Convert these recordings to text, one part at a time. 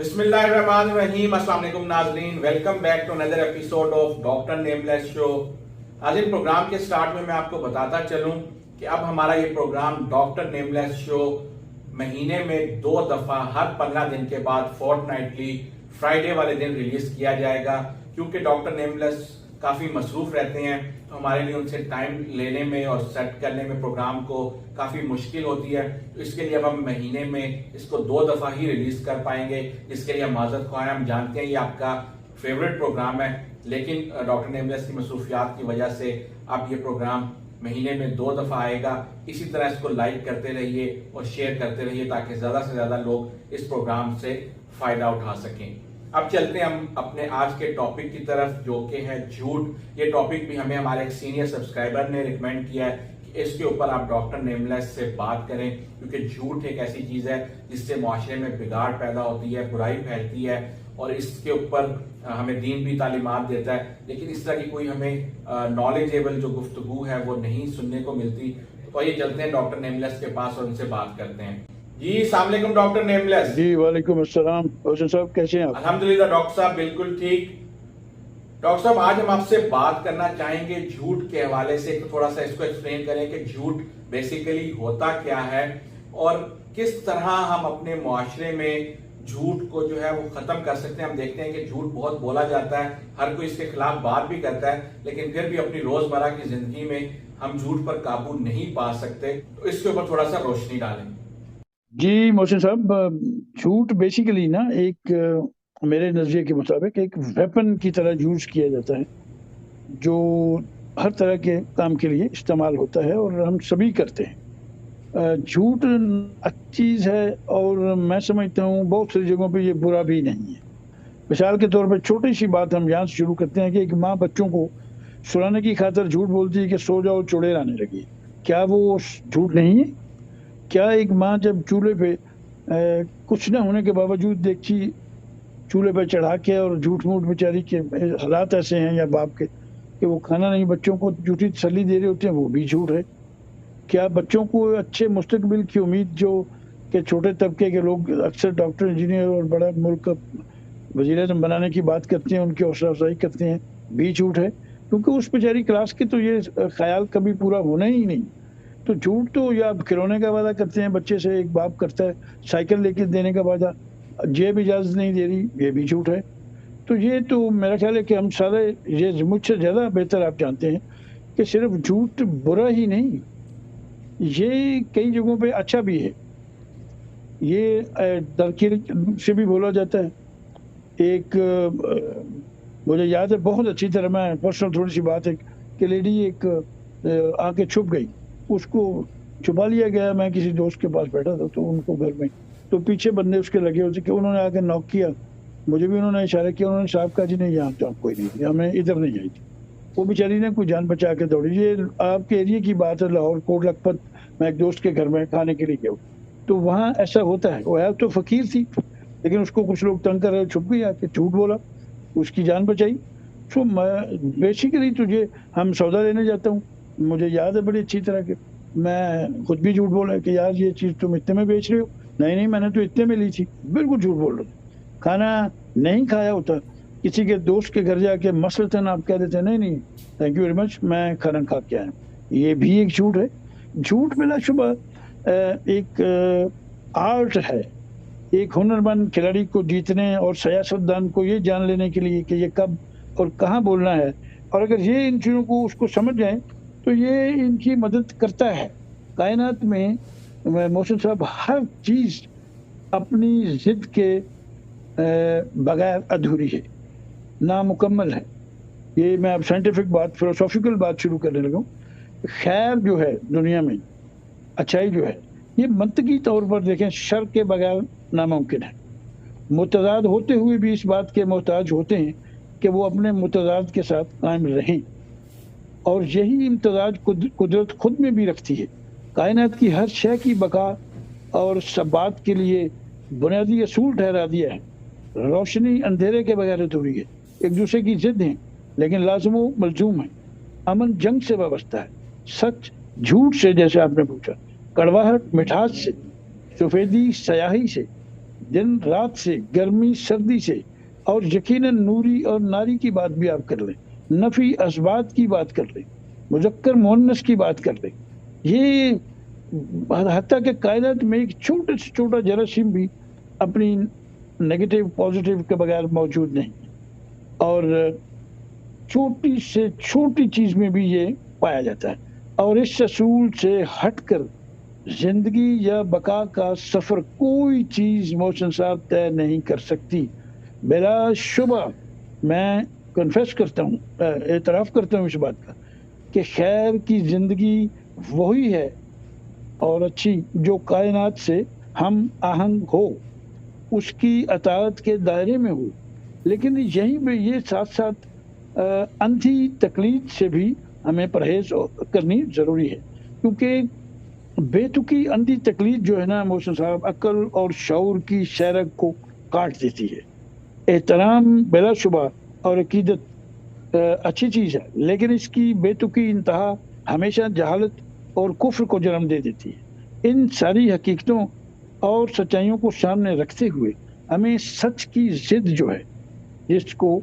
बिस्मिल्लाहिर्रहमानिर्रहीम। अस्सलाम वालेकुम नाज़रीन, welcome back to another episode of doctor nameless show. आज इन प्रोग्राम के स्टार्ट में मैं आपको बताता चलूं कि अब हमारा ये प्रोग्राम डॉक्टर नेमलेस शो महीने में 2 दफा हर 15 दिन के बाद फोर्टनाइटली फ्राइडे वाले दिन रिलीज किया जाएगा। क्योंकि डॉक्टर नेमलेस काफी मसरूफ रहते हैं तो हमारे लिए उनसे टाइम लेने में और सेट करने में प्रोग्राम को काफी मुश्किल होती है। तो इसके लिए अब हम महीने में इसको 2 दफा ही रिलीज कर पाएंगे, जिसके लिए हम माजरत ख्वाह हैं। हम जानते हैं ये आपका फेवरेट प्रोग्राम है, लेकिन डॉक्टर नेमलेस की मसरूफियात की वजह से अब ये प्रोग्राम महीने में 2 दफा आएगा। इसी तरह इसको लाइक करते रहिए और शेयर करते रहिए ताकि ज्यादा से ज्यादा लोग इस प्रोग्राम से फायदा उठा सकें। अब चलते हैं हम अपने आज के टॉपिक की तरफ, जो कि है झूठ। ये टॉपिक भी हमें हमारे एक सीनियर सब्सक्राइबर ने रिकमेंड किया है कि इसके ऊपर आप डॉक्टर नेमलेस से बात करें, क्योंकि झूठ एक ऐसी चीज है जिससे मुआशरे में बिगाड़ पैदा होती है, बुराई फैलती है और इसके ऊपर हमें दीन भी तालीमात देता है, लेकिन इस तरह की कोई हमें नॉलेजेबल जो गुफ्तगू है वो नहीं सुनने को मिलती। तो आइए चलते हैं डॉक्टर नेमलेस के पास और उनसे बात करते हैं। जी अस्सलाम वालेकुम डॉक्टर नेमलेस। जी वालेकुम अस्सलाम। हुसैन साहब कैसे हैं आप? अल्हम्दुलिल्लाह डॉक्टर साहब बिल्कुल ठीक। डॉक्टर साहब आज हम आपसे बात करना चाहेंगे झूठ के हवाले से। तो थोड़ा सा इसको एक्सप्लेन करें कि झूठ बेसिकली होता क्या है और किस तरह हम अपने मुआशरे में झूठ को जो है वो खत्म कर सकते हैं। हम देखते हैं कि झूठ बहुत बोला जाता है, हर कोई इसके खिलाफ बात भी करता है, लेकिन फिर भी अपनी रोजमर्रा की जिंदगी में हम झूठ पर काबू नहीं पा सकते। तो इसके ऊपर थोड़ा सा रोशनी डालें। जी मोहसिन साहब, झूठ बेसिकली ना एक मेरे नजरिए के मुताबिक एक वेपन की तरह यूज किया जाता है, जो हर तरह के काम के लिए इस्तेमाल होता है और हम सभी करते हैं। झूठ अच्छी चीज है और मैं समझता हूँ बहुत सारी जगहों पे ये बुरा भी नहीं है। मिसाल के तौर पे छोटी सी बात हम यहाँ से शुरू करते हैं कि एक माँ बच्चों को सुलाने की खातिर झूठ बोलती है कि सो जाओ चुड़ैल आने लगी। क्या वो झूठ नहीं है? क्या एक माँ जब चूल्हे पे कुछ न होने के बावजूद देखी चूल्हे पे चढ़ा के और झूठ मूठ बेचारी के हालात ऐसे हैं या बाप के कि वो खाना नहीं, बच्चों को झूठी तसल्ली दे रहे होते हैं, वो भी झूठ है। क्या बच्चों को अच्छे मुस्तकबिल की उम्मीद जो कि छोटे तबके के लोग अक्सर डॉक्टर इंजीनियर और बड़ा मुल्क वज़ीर-ए-आज़म बनाने की बात करते हैं, उनकी हौसला अफजाई करते हैं, भी झूठ है। क्योंकि उस बेचारी क्लास के तो ये ख्याल कभी पूरा होना ही नहीं। तो झूठ तो या खिलौने का वादा करते हैं बच्चे से, एक बाप करता है साइकिल लेके देने का वादा, जेब इजाजत नहीं दे रही, ये भी झूठ है। तो ये तो मेरा ख्याल है कि हम सारे ये मुझसे ज़्यादा बेहतर आप जानते हैं कि सिर्फ झूठ बुरा ही नहीं, ये कई जगहों पे अच्छा भी है। ये तरकीर से भी बोला जाता है। एक मुझे याद है बहुत अच्छी तरह, मैं पर्सनल थोड़ी सी बात है कि लेडी एक आके छुप गई, उसको छुपा लिया गया। मैं किसी दोस्त के पास बैठा था तो उनको घर में, तो पीछे बंदे उसके लगे होते कि उन्होंने आके नॉक किया, मुझे भी उन्होंने इशारा किया, उन्होंने साहब कहा जी नहीं यहाँ तो आप कोई नहीं, हमें इधर नहीं आई थी। वो बेचारी ने कोई जान बचा के दौड़ी। ये आपके एरिया की बात है, लाहौर कोट लखपत, मैं एक दोस्त के घर में खाने के लिए गया, तो वहाँ ऐसा होता है। वो है तो फकीर थी, लेकिन उसको कुछ लोग तंग कर रहे, छुप गई, आके झूठ बोला, उसकी जान बचाई। तो बेसिकली तुझे हम सौदा लेने जाता हूँ, मुझे याद है बड़ी अच्छी तरह के, मैं खुद भी झूठ बोला कि यार ये चीज़ तुम इतने में बेच रहे हो, नहीं मैंने तो इतने में ली थी, बिल्कुल झूठ बोल रहे थे। खाना नहीं खाया होता, किसी के दोस्त के घर जाके मसलतन आप कह देते नहीं थैंक यू वेरी मच, मैं खाना खा के आया, ये भी एक झूठ है। झूठ बिलाशुबा एक आर्ट है, एक हुनरमंद खिलाड़ी को जीतने और सियासतदान को ये जान लेने के लिए कि ये कब और कहाँ बोलना है, और अगर ये इन चीज़ों को उसको समझ जाए तो ये इनकी मदद करता है। कायनात में मोहसिन साहब हर चीज़ अपनी जिद के बगैर अधूरी है, नामुकम्मल है। ये मैं अब साइंटिफिक बात, फिलोसॉफिकल बात शुरू करने लगा हूँ। खैर जो है दुनिया में, अच्छाई जो है, ये मंतकी तौर पर देखें शर के बगैर नामुमकिन है। मुतज़ाद होते हुए भी इस बात के मोहताज होते हैं कि वो अपने मुतज़ाद के साथ कायम रहें, और यही इम्तजाज कुदरत खुद में भी रखती है। कायनात की हर शय की बका और सबात के लिए बुनियादी असूल ठहरा दिया है। रोशनी अंधेरे के बगैर अधूरी है, एक दूसरे की जिद है लेकिन लाजम व मलजूम है। अमन जंग से वाबस्ता है, सच झूठ से, जैसे आपने पूछा, कड़वाहट मिठास से, सफेदी स्याही से, दिन रात से, गर्मी सर्दी से, और यकीनन नूरी और नारी की बात भी आप कर लें, नफी असबात की बात कर लें, मुजक्कर मुअन्नस की बात कर लें, ये हत्ता के कायनात में एक छोटे से छोटा जरासीम भी अपनी नेगेटिव पॉजिटिव के बगैर मौजूद नहीं, और छोटी से छोटी चीज में भी ये पाया जाता है। और इस असूल से हटकर जिंदगी या बका का सफर कोई चीज मोहसिन साहब तय नहीं कर सकती। बिला शुबा मैं कन्फेस करता हूँ, एतराफ करता हूँ इस बात का कि खैर की जिंदगी वही है और अच्छी जो कायनात से हम आहंग हो, उसकी अताअत के दायरे में हो। लेकिन यहीं पे ये साथ साथ अंधी तकलीद से भी हमें परहेज करनी जरूरी है, क्योंकि बेतुकी अंधी तकलीद जो है ना मोहसिन साहब, अक्ल और शऊर की सैरक को काट देती है। एहतराम बिलाशुबा और अकीदत अच्छी चीज़ है, लेकिन इसकी बेतुकी इंतहा हमेशा जहालत और कुफ्र को जन्म दे देती है। इन सारी हकीकतों और सच्चाइयों को सामने रखते हुए हमें सच की जिद जो है जिसको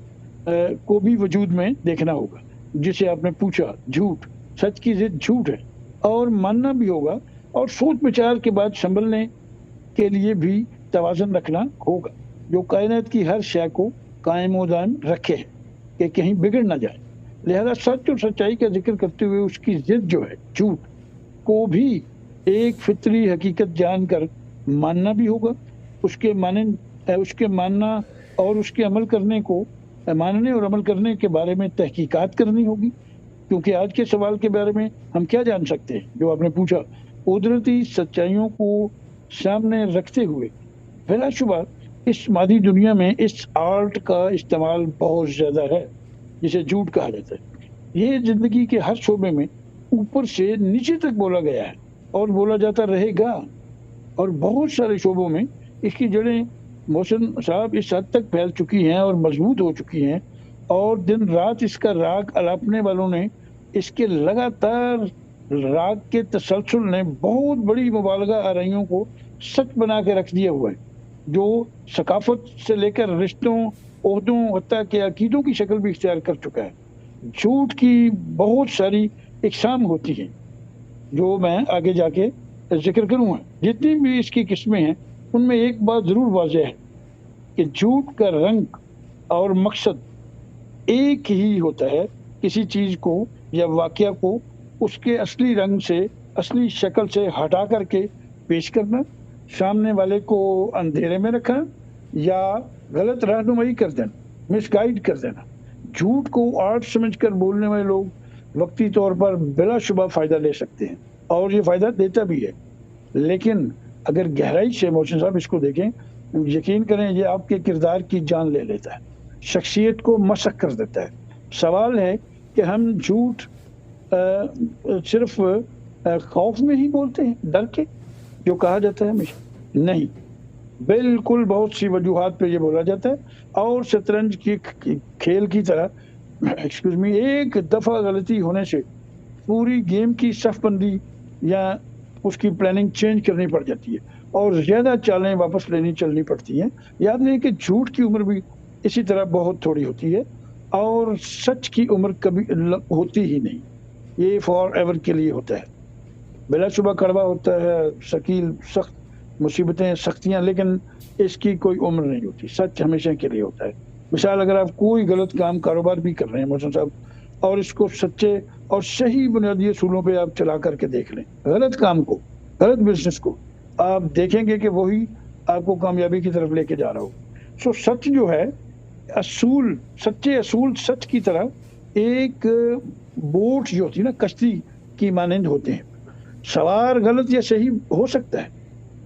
को भी वजूद में देखना होगा। जिसे आपने पूछा झूठ, सच की जिद झूठ है और मानना भी होगा, और सोच विचार के बाद संभलने के लिए भी तवाज़ुन रखना होगा जो कायनात की हर शय को कायम व दायम रखे है कि कहीं बिगड़ ना जाए। लिहाजा सच और सच्चाई का जिक्र करते हुए उसकी जिद जो है झूठ को भी एक फितरी हकीकत जानकर मानना भी होगा। उसके मानना और उसके अमल करने को मानने और अमल करने के बारे में तहकीकात करनी होगी, क्योंकि आज के सवाल के बारे में हम क्या जान सकते हैं जो आपने पूछा। कुदरती सच्चाइयों को सामने रखते हुए बिलाशुबा इस मादी दुनिया में इस आर्ट का इस्तेमाल बहुत ज़्यादा है जिसे झूठ कहा जाता है। ये जिंदगी के हर शोबे में ऊपर से नीचे तक बोला गया है और बोला जाता रहेगा, और बहुत सारे शोबों में इसकी जड़ें मोहसिन साहब इस हद तक फैल चुकी हैं और मजबूत हो चुकी हैं, और दिन रात इसका राग अलापने वालों ने इसके लगातार राग के तसलसल ने बहुत बड़ी मुबालगा आराइयों को सच बना के रख दिया हुआ है, जो सकाफत से लेकर रिश्तों, ओहदों, हत्ता के अकीदों की शक्ल भी इख्तियार कर चुका है। झूठ की बहुत सारी इकसाम होती हैं जो मैं आगे जाके जिक्र करूँगा। जितनी भी इसकी किस्में हैं उनमें एक बात ज़रूर वाज़ेह है कि झूठ का रंग और मकसद एक ही होता है, किसी चीज़ को या वाक़या को उसके असली रंग से, असली शक्ल से हटा करके पेश करना, सामने वाले को अंधेरे में रखना या गलत रहनुमाई कर देना, मिसगाइड कर देना। झूठ को आर्ट समझकर बोलने वाले लोग वक्ती तौर पर बिलाशुबा फ़ायदा ले सकते हैं और ये फ़ायदा देता भी है, लेकिन अगर गहराई से मोहसिन साहब इसको देखें, यकीन करें ये आपके किरदार की जान ले लेता है, शख्सियत को मसक कर देता है। सवाल है कि हम झूठ सिर्फ खौफ में ही बोलते हैं, डर के, जो कहा जाता है हमेशा? नहीं, बिल्कुल बहुत सी वजूहात पे ये बोला जाता है, और शतरंज की खेल की तरह एक्सक्यूज मी, एक दफ़ा गलती होने से पूरी गेम की सफबंदी या उसकी प्लानिंग चेंज करनी पड़ जाती है और ज़्यादा चालें वापस लेनी चलनी पड़ती हैं। याद रहे कि झूठ की उम्र भी इसी तरह बहुत थोड़ी होती है और सच की उम्र कभी होती ही नहीं, ये फॉर एवर के लिए होता है। बिलाशुबा कड़वा होता है, शकील, सख्त मुसीबतें, सख्तियाँ, लेकिन इसकी कोई उम्र नहीं होती, सच हमेशा के लिए होता है। मिसाल, अगर आप कोई गलत काम कारोबार भी कर रहे हैं मोहसिन साहब, और इसको सच्चे और सही बुनियादी असूलों पे आप चला करके देख लें, गलत काम को, गलत बिजनेस को, आप देखेंगे कि वही आपको कामयाबी की तरफ लेके जा रहा हो। सो सच जो है, असूल, सच्चे असूल सच की तरह एक बोट जो होती है ना, कश्ती की मानंद होते हैं। सवार गलत या सही हो सकता है।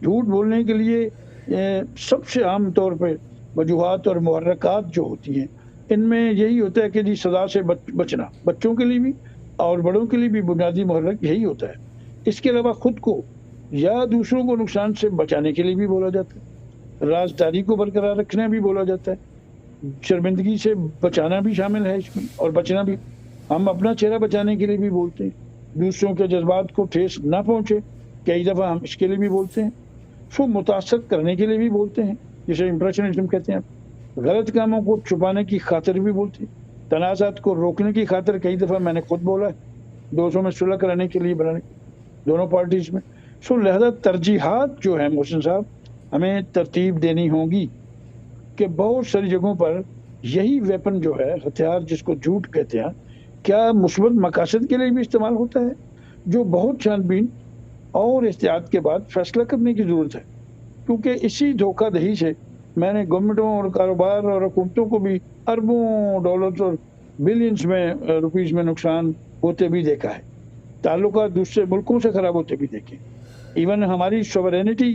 झूठ बोलने के लिए सबसे आम तौर पे वजूहात और मुहर्रकात जो होती हैं, इनमें यही होता है कि जी सज़ा से बचना, बच्चों के लिए भी और बड़ों के लिए भी बुनियादी मुहर्रक यही होता है। इसके अलावा खुद को या दूसरों को नुकसान से बचाने के लिए भी बोला जाता है, राजदारी को बरकरार रखना भी बोला जाता है, शर्मिंदगी से बचाना भी शामिल है इसमें, और बचना भी। हम अपना चेहरा बचाने के लिए भी बोलते हैं, दूसरों के जज्बात को ठेस ना पहुँचे, कई दफ़ा हम इसके लिए भी बोलते हैं। सो मुतासर करने के लिए भी बोलते हैं, जिसे इम्प्रेशनिज्म कहते हैं। गलत कामों को छुपाने की खातिर भी बोलते हैं, तनाज़ात को रोकने की खातिर कई दफ़ा मैंने खुद बोला है, 200 में सुलह कराने के लिए बनाने दोनों पार्टीज में। सो लिहाजा तरजीहात जो है मोहसिन साहब, हमें तरतीब देनी होगी कि बहुत सारी जगहों पर यही वेपन जो है, हथियार जिसको झूठ कहते हैं, क्या मुस्बत मकासद के लिए भी इस्तेमाल होता है, जो बहुत छानबीन और एहतियात के बाद फैसला करने की ज़रूरत है। क्योंकि इसी धोखाधड़ी से मैंने गवर्नमेंटों और कारोबार और हुकूमतों को भी अरबों डॉलर्स और बिलियंस में रुपीज़ में नुकसान होते भी देखा है, ताल्लुकात दूसरे मुल्कों से ख़राब होते भी देखे। इवन हमारी सॉवरेनिटी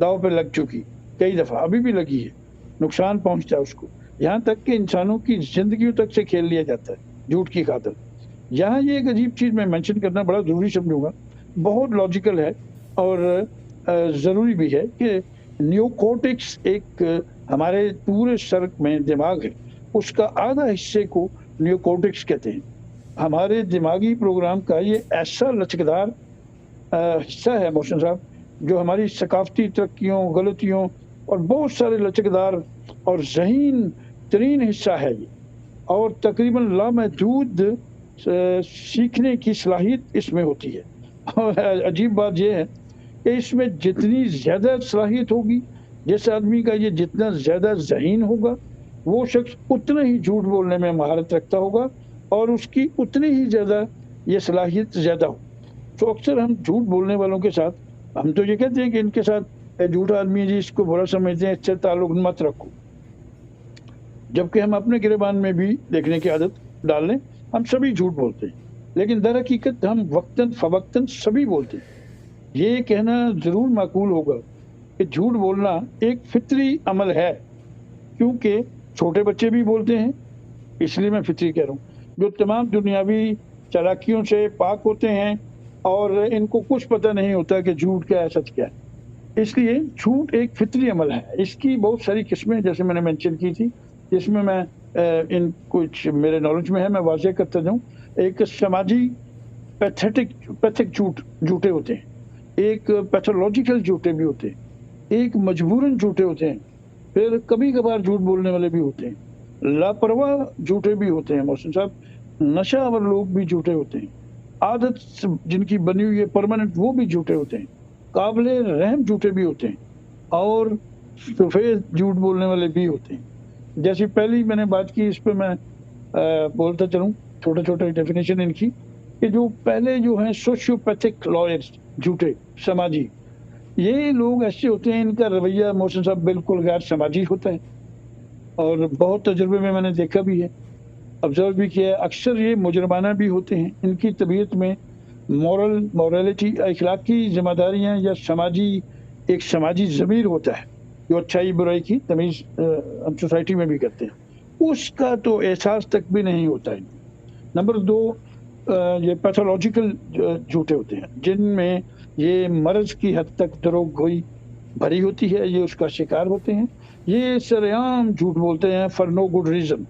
दाव पे लग चुकी कई दफ़ा, अभी भी लगी है, नुकसान पहुंचता है उसको, यहाँ तक कि इंसानों की ज़िंदगियों तक से खेल लिया जाता है झूठ की खातिर। यहाँ ये एक अजीब चीज़ मैं मेंशन करना बड़ा ज़रूरी समझूंगा, बहुत लॉजिकल है और ज़रूरी भी है कि न्यूकोटिक्स एक हमारे पूरे सर में दिमाग है, उसका आधा हिस्से को न्यूकोटिक्स कहते हैं। हमारे दिमागी प्रोग्राम का ये ऐसा लचकदार हिस्सा है मोहसिन साहब, जो हमारी सकाफती तरक्कियों, गलतियों और बहुत सारे लचकदार और ज़हीन तरीन हिस्सा है ये, और तकरीबन लामहदूद सीखने की सलाहियत इसमें होती है। और अजीब बात यह है कि इसमें जितनी ज़्यादा सलाहियत होगी, जिस आदमी का ये जितना ज़्यादा ज़हीन होगा, वो शख्स उतना ही झूठ बोलने में महारत रखता होगा और उसकी उतनी ही ज़्यादा ये सलाहियत ज़्यादा हो। तो अक्सर हम झूठ बोलने वालों के साथ, हम तो ये कहते हैं कि इनके साथ झूठा आदमी है जी, इसको बुरा समझते हैं, इससे ताल्लुक मत रखो, जबकि हम अपने गिरबान में भी देखने की आदत डाल लें, हम सभी झूठ बोलते हैं, लेकिन दर हकीकत हम वक्तन फवक्तन सभी बोलते हैं। ये कहना ज़रूर माकूल होगा कि झूठ बोलना एक फितरी अमल है, क्योंकि छोटे बच्चे भी बोलते हैं, इसलिए मैं फितरी कह रहा हूँ, जो तमाम दुनियावी चालाकियों से पाक होते हैं और इनको कुछ पता नहीं होता कि झूठ क्या है, सच क्या है। इसलिए झूठ एक फितरी अमल है। इसकी बहुत सारी किस्में जैसे मैंने मेंशन की थी, जिसमें मैं इन कुछ मेरे नॉलेज में है मैं वाज़ेह करता जाऊँ। एक समाजी पैथिक झूठे होते हैं, एक पैथोलॉजिकल झूठे भी होते हैं, एक मजबूरन झूठे होते हैं, फिर कभी कभार झूठ बोलने वाले भी होते हैं, लापरवाह झूठे भी होते हैं मोहसिन साहब, नशावर लोग भी झूठे होते हैं, आदत जिनकी बनी हुई है परमानेंट वो भी झूठे होते हैं, काबिले रहम झूठे भी होते हैं, और सफेद झूठ बोलने वाले भी होते हैं। जैसी पहली मैंने बात की, इस पर मैं बोलता चलूँ छोटे छोटे डेफिनेशन इनकी, कि जो पहले जो हैं सोशियोपैथिक लॉयर्स झूठे समाजी, ये लोग ऐसे होते हैं, इनका रवैया मोहसिन साहब बिल्कुल गैर समाजी होता है, और बहुत तजुर्बे में मैंने देखा भी है, ऑब्जर्व भी किया है। अक्सर ये मुजरमाना भी होते हैं, इनकी तबीयत में मॉरलिटी अखलाकी जिम्मेदारियाँ या एक समाजी ज़मीर होता है, जो अच्छाई बुराई की तमीज़ हम सोसाइटी में भी करते हैं, उसका तो एहसास तक भी नहीं होता है। नंबर 2, ये पैथोलॉजिकल झूठे होते हैं, जिनमें ये मर्ज़ की हद तक दरोगोई भरी होती है, ये उसका शिकार होते हैं, ये सरेआम झूठ बोलते हैं फॉर नो गुड रीज़न,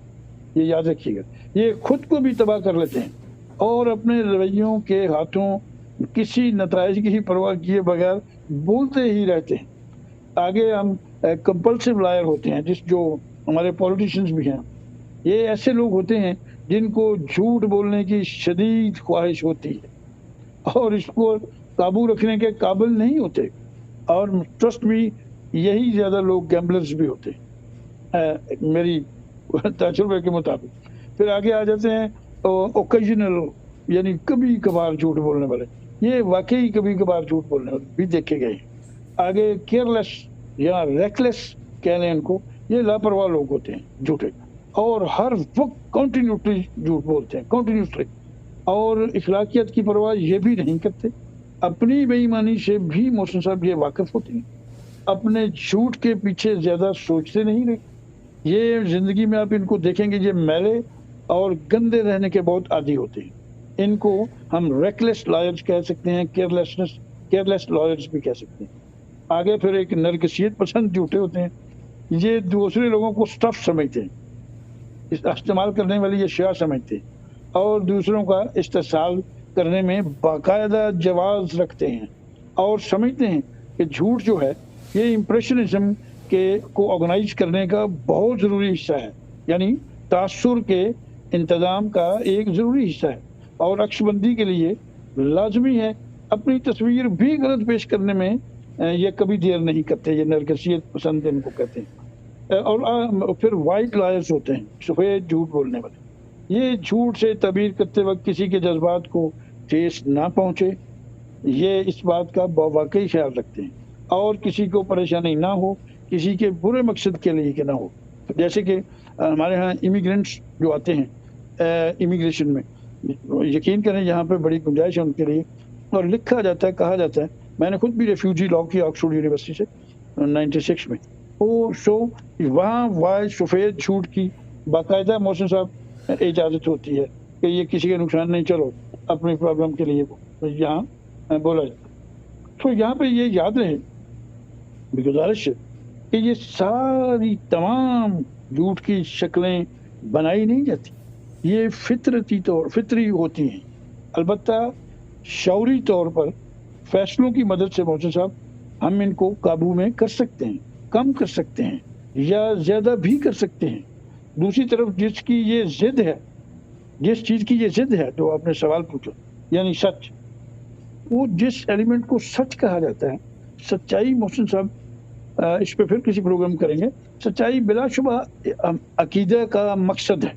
ये याद रखिएगा। ये खुद को भी तबाह कर लेते हैं और अपने रवैयों के हाथों किसी नताइज की ही परवाह किए बगैर बोलते ही रहते हैं। आगे हम कंपल्सिव लायर होते हैं, जो हमारे पॉलिटिशियंस भी हैं, ये ऐसे लोग होते हैं जिनको झूठ बोलने की शदीद ख्वाहिश होती है और इसको काबू रखने के काबिल नहीं होते, और ट्रस्ट भी यही ज़्यादा लोग गैम्बलर्स भी होते हैं मेरी तजुर्बे के मुताबिक। फिर आगे आ जाते हैं ओकेजनल, यानी कभी कभार झूठ बोलने वाले, ये वाकई कभी कभार झूठ बोलने वाले भी देखे गए। आगे केयरलेस या रेकलेस कह लें इनको, ये लापरवाह लोग होते हैं झूठे, और हर वक्त कंटिन्यूसली झूठ बोलते हैं, कंटिन्यूसली, और इखलाकियत की परवाह ये भी नहीं करते, अपनी बेईमानी से भी मोहसिन साहब ये वाकिफ होते हैं, अपने झूठ के पीछे ज़्यादा सोचते नहीं रहे। ये ज़िंदगी में आप इनको देखेंगे, ये मैले और गंदे रहने के बहुत आदी होते हैं। इनको हम रेकलेस लॉयर्स कह सकते हैं, केयरलेस लॉयर्स भी कह सकते हैं। आगे फिर एक नरगिसियत पसंद झूठे होते हैं, ये दूसरे लोगों को स्टफ समझते हैं, इस्तेमाल करने वाली ये शिया समझते हैं, और दूसरों का इस्तेसाल करने में बाकायदा जवाज़ रखते हैं, और समझते हैं कि झूठ जो है ये इम्प्रेशनिज्म को ऑर्गेनाइज करने का बहुत ज़रूरी हिस्सा है, यानी तासुर के इंतज़ाम का एक ज़रूरी हिस्सा है। और अक्सबंदी के लिए लाजमी है अपनी तस्वीर भी गलत पेश करने में ये कभी देर नहीं करते, ये नरगसियत पसंद इनको कहते हैं। और फिर वाइट लायर्स होते हैं, सफ़ेद झूठ बोलने वाले। ये झूठ से तबीर करते वक्त किसी के जज्बात को ठेस ना पहुँचे, ये इस बात का वाकई ख्याल रखते हैं, और किसी को परेशानी ना हो, किसी के बुरे मकसद के लिए कि ना हो। जैसे कि हमारे यहाँ इमिग्रेंट्स जो आते हैं इमिग्रेशन में, यकीन करें यहाँ पे बड़ी गुंजाइश है उनके लिए, और लिखा जाता है, कहा जाता है, मैंने खुद भी रेफ्यूजी लॉ की ऑक्सफोर्ड यूनिवर्सिटी से 96 में, वो सो वहाँ वाइट सफ़ेद झूठ की बाकायदा मोहसिन साहब इजाज़त होती है कि ये किसी के नुकसान नहीं, चलो अपनी प्रॉब्लम के लिए वो यहाँ बोला जाता। तो यहाँ पे ये याद रहे, गुजारिश है कि ये सारी तमाम झूठ की शक्लें बनाई नहीं जाती, ये फितरी होती हैं। अलबत्ता शौरी तौर पर फैसलों की मदद से मोहसिन साहब हम इनको काबू में कर सकते हैं, कम कर सकते हैं, या ज़्यादा भी कर सकते हैं। दूसरी तरफ जिसकी ये जिद है, जिस चीज़ की ये जिद है जो आपने सवाल पूछा, यानी सच, वो जिस एलिमेंट को सच कहा जाता है, सच्चाई मोहसिन साहब इस पे फिर किसी प्रोग्राम करेंगे। सच्चाई बिलाशुबा अकीदा का मकसद है,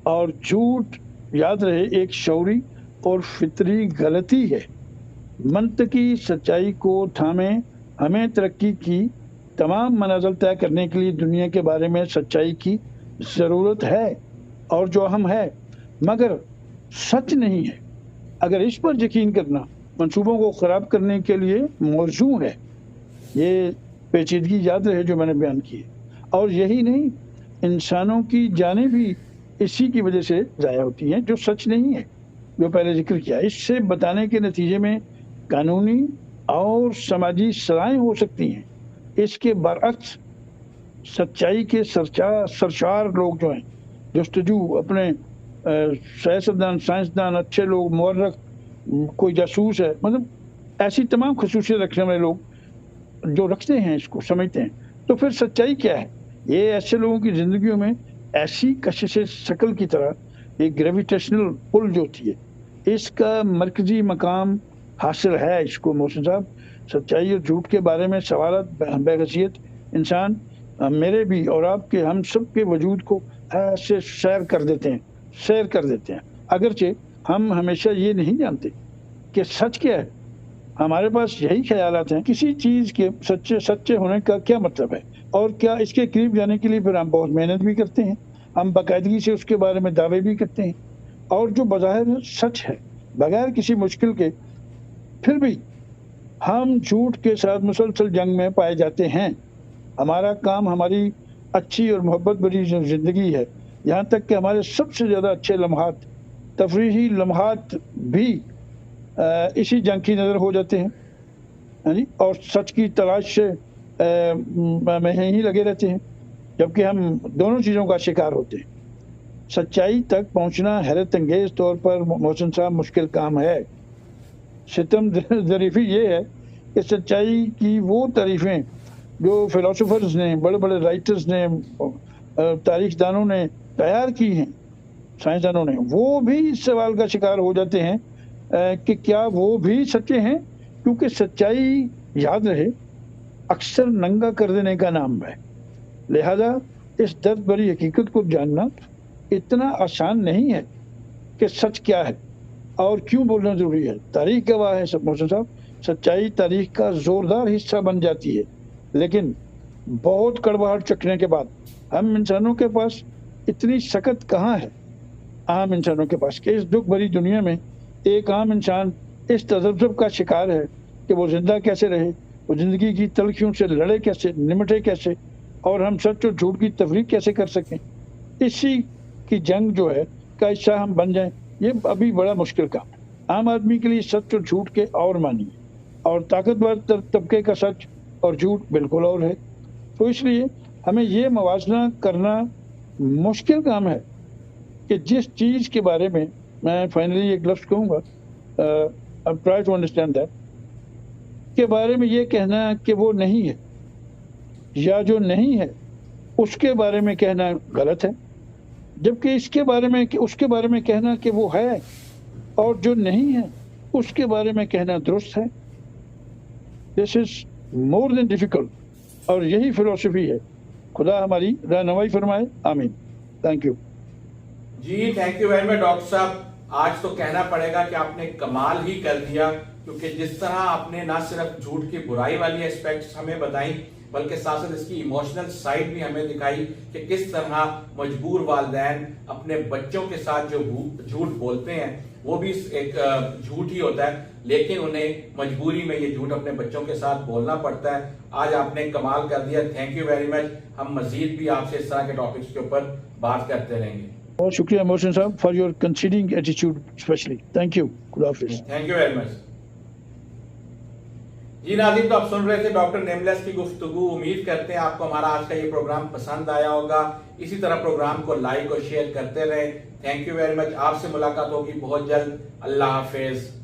और झूठ याद रहे एक शौरी और फितरी गलती है। मंतकी सच्चाई को थामे हमें तरक्की की तमाम मनाज़िल तय करने के लिए दुनिया के बारे में सच्चाई की ज़रूरत है, और जो अहम है मगर सच नहीं है। अगर इस पर यकीन करना मंसूबों को ख़राब करने के लिए मौजू है, ये पेचीदगी याद रहे जो मैंने बयान की है। और यही नहीं, इंसानों की जानें भी इसी की वजह से ज़ाया होती हैं जो सच नहीं है, जो पहले जिक्र किया। इससे बताने के नतीजे में कानूनी और समाजी सलाहें हो सकती हैं। इसके बरअक्स सच्चाई के सरशार लोग जो हैं, जस्तजू अपने सियासतदान, साइंसदान, अच्छे लोग, मुवर्रख, कोई जासूस है, मतलब ऐसी तमाम खसूसियत रखने वाले लोग जो रखते हैं, इसको समझते हैं, तो फिर सच्चाई क्या है? ये ऐसे लोगों की ज़िंदगियों में ऐसी कशिश शक्ल की तरह एक ग्रेविटेशनल पुल जो होती है, इसका मरकजी मकाम हासिल है इसको मोहसिन साहब। सच्चाई और झूठ के बारे में सवालत बेहसियत इंसान मेरे भी और आपके, हम सब के वजूद को ऐसे सैर कर देते हैं। अगरचे हम हमेशा ये नहीं जानते कि सच क्या है। हमारे पास यही ख्यालात हैं किसी चीज़ के सच्चे होने का क्या मतलब है, और क्या इसके करीब जाने के लिए फिर हम बहुत मेहनत भी करते हैं, हम बाकायदगी से उसके बारे में दावे भी करते हैं, और जो बज़ाहिर सच है बगैर किसी मुश्किल के, फिर भी हम झूठ के साथ मुसलसल जंग में पाए जाते हैं। हमारा काम हमारी अच्छी और मोहब्बत भरी ज़िंदगी है, यहाँ तक कि हमारे सबसे ज़्यादा अच्छे लम्हात, तफरीही लम्हात भी इसी जंग की नज़र हो जाते हैं, यानी, और सच की तलाश से में ही लगे रहते हैं, जबकि हम दोनों चीज़ों का शिकार होते हैं। सच्चाई तक पहुंचना हैरत अंगेज़ तौर पर मोहसिन साहब मुश्किल काम है। सितम ज़रीफ़ी ये है कि सच्चाई की वो तारीफ़ें जो फ़िलासफ़र्स ने, बड़े बड़े राइटर्स ने, तारीख़दानों ने तैयार की हैं, साइंसदानों ने, वो भी इस सवाल का शिकार हो जाते हैं कि क्या वो भी सच्चे हैं, क्योंकि सच्चाई याद रहे अक्सर नंगा कर देने का नाम है। लिहाजा इस दर्द भरी हकीकत को जानना इतना आसान नहीं है कि सच क्या है और क्यों बोलना ज़रूरी है। तारीख गवाह है सब मोहसिन साहब, सच्चाई तारीख का ज़ोरदार हिस्सा बन जाती है, लेकिन बहुत कड़वाहट चखने के बाद हम इंसानों के पास इतनी सकत कहाँ है, आम इंसानों के पास, कि इस दुख भरी दुनिया में एक आम इंसान इस तज़ब्ज़ुब का शिकार है कि वो ज़िंदा कैसे रहे, वो ज़िंदगी की तलखियों से लड़े कैसे, निमटे कैसे, और हम सच और झूठ की तफरीक कैसे कर सकें। इसी की जंग जो है का हिस्सा हम बन जाएं, ये अभी बड़ा मुश्किल काम है। आम आदमी के लिए सच और झूठ के और मानी, और ताकतवर तबके का सच और झूठ बिल्कुल और है। तो इसलिए हमें ये मवाजना करना मुश्किल काम है कि जिस चीज़ के बारे में मैं फाइनली एक लफ्ज़ कहूँगा, ट्राई टू अंडरस्टैंड दैट, के बारे में ये कहना कि वो नहीं है, या जो नहीं है उसके बारे में कहना गलत है, जबकि उसके बारे में कहना कि वो है और जो नहीं है उसके बारे में कहना दुरुस्त है। This is more than difficult, और यही फिलोसफी है। खुदा हमारी रहनुमाई फरमाए, आमीन। थैंक यू जी, thank you very much doctor साहब। आज तो कहना पड़ेगा कि आपने कमाल ही कर दिया, क्योंकि जिस तरह आपने ना सिर्फ झूठ की बुराई वाली एस्पेक्ट्स हमें बताई, बल्कि साथ साथ इसकी इमोशनल साइड भी हमें दिखाई कि किस तरह मजबूर वालिदैन अपने बच्चों के साथ जो झूठ बोलते हैं वो भी एक झूठ ही होता है, लेकिन उन्हें मजबूरी में ये झूठ अपने बच्चों के साथ बोलना पड़ता है। आज आपने कमाल कर दिया, थैंक यू वेरी मच। हम मजीद भी आपसे इस तरह के टॉपिक्स के ऊपर बात करते रहेंगे। बहुत शुक्रिया मोहसिन साहब for your considering attitude specially. Thank you, खुदा हाफिज। Thank you very much. जी नाज़रीन, तो आप सुन रहे थे डॉक्टर नेमलेस की गुफ्तगू। उम्मीद करते हैं आपको हमारा आज का ये प्रोग्राम पसंद आया होगा। इसी तरह प्रोग्राम को लाइक और शेयर करते रहें। Thank you very much. आपसे मुलाकात होगी बहुत जल्द। अल्लाह हाफिज।